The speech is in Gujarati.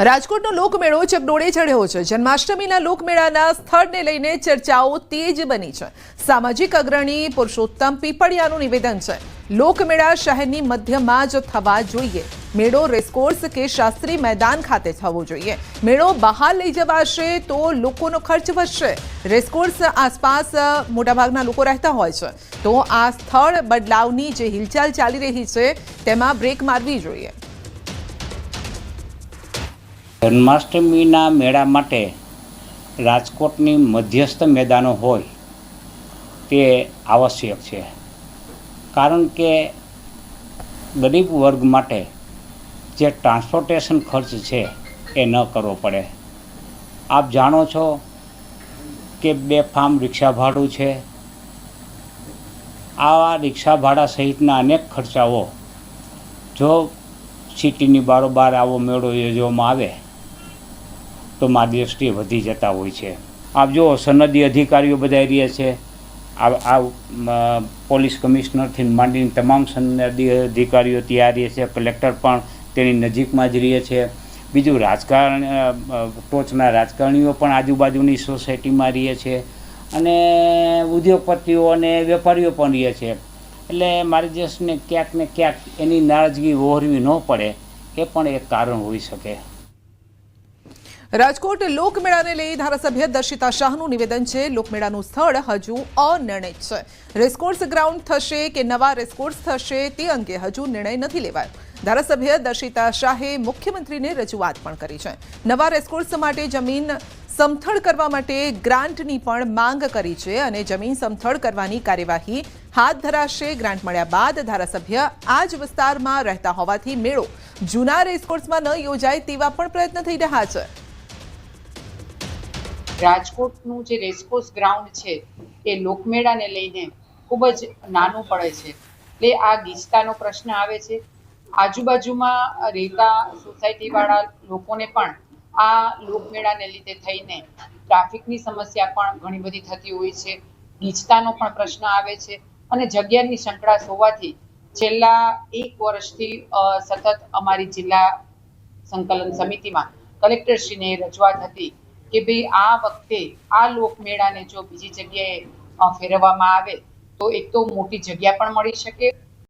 રાજકોટનો લોકમેળો ચકડોળે ચઢ્યો છે। જન્માષ્ટમીના લોકમેળાના સ્થળને લઈને ચર્ચાઓ તેજ બની છે। સામાજિક અગ્રણી પુરુષોત્તમ પીપળિયાનું નિવેદન છે, લોકમેળા શહેરની મધ્યમાં જ થવા જોઈએ। મેળો રેસકોર્સ કે શાસ્ત્રી મેદાન ખાતે થવો જોઈએ। મેળો બહાર લઈ જવાશે તો લોકોનો ખર્ચ વધશે। રેસકોર્સ આસપાસ મોટાભાગના લોકો રહેતા હોય છે, તો આ સ્થળ બદલાવની જે હિલચાલ ચાલી રહી છે તેમાં બ્રેક મારવી જોઈએ। જન્માષ્ટમીના મેળા માટે રાજકોટની મધ્યસ્થ મેદાનો હોય તે આવશ્યક છે, કારણ કે ગરીબ વર્ગ માટે જે ટ્રાન્સપોર્ટેશન ખર્ચ છે એ ન કરવો પડે। આપ જાણો છો કે બેફામ રિક્ષા ભાડું છે, આ રિક્ષા ભાડા સહિતના અનેક ખર્ચાઓ જો સિટીની બારોબાર આવો મેળો યોજવામાં આવે તો મારી દ્રષ્ટિએ વધી જતા હોય છે। આપ જો સનદી અધિકારીઓ બધા રહ્યા છે, આ પોલીસ કમિશનરથી માંડીને તમામ સનદી અધિકારીઓ ત્યાં રહે છે, કલેક્ટર પણ તેની નજીકમાં જ રહે છે। બીજું રાજકારણ ટોચના રાજકારણીઓ પણ આજુબાજુની સોસાયટીમાં રહે છે, અને ઉદ્યોગપતિઓ અને વેપારીઓ પણ રહે છે। એટલે મારી દ્રષ્ટિને ક્યાંક ને ક્યાંક એની નારાજગી વહોરવી ન પડે એ પણ એક કારણ હોઈ શકે। રાજકોટ લોકમેળાને લઈ ધારાસભ્ય દર્શિતા શાહનું નિવેદન છે, લોકમેળાનું સ્થળ હજુ અનિર્ણિત છે। રેસકોર્સ ગ્રાઉન્ડ થશે કે નવા રેસકોર્સ થશે તે અંગે હજુ નિર્ણય નથી લેવાયો। ધારાસભ્ય દર્શિતા શાહે મુખ્યમંત્રીને રજૂઆત પણ કરી છે। નવા રેસકોર્સ માટે જમીન સમથળ કરવા માટે ગ્રાન્ટની પણ માંગ કરી છે, અને જમીન સમથળ કરવાની કાર્યવાહી હાથ ધરાશે। ગ્રાન્ટ મળ્યા બાદ ધારાસભ્ય આ જ વિસ્તારમાં રહેતા હોવાથી મેળો જૂના રેસકોર્સમાં ન યોજાય તેવા પણ પ્રયત્ન થઈ રહ્યા છે। રાજકોટનું જે રેસકોર્સ ગ્રાઉન્ડ છે એ લોકમેળાને લઈને ખૂબ જ નાનું પડે છે, એટલે આ ગીચતાનો પ્રશ્ન આવે છે। આજુબાજુમાં રહેતા સોસાયટીવાળા લોકોને પણ આ લોકમેળાને લીધે થઈને ટ્રાફિકની સમસ્યા પણ ઘણી બધી થતી હોય છે, ગીચતાનો પણ પ્રશ્ન આવે છે, અને જગ્યાની સંકળાશ હોવાથી છેલ્લા 1 વર્ષથી સતત અમારી જિલ્લા સંકલન સમિતિમાં કલેક્ટરશ્રીને રજૂઆત હતી કે ભાઈ આ વખતે આ લોકમેળાને જો બીજી જગ્યાએ ફેરવવામાં આવે તો એક તો મોટી જગ્યા પણ મળી શકે,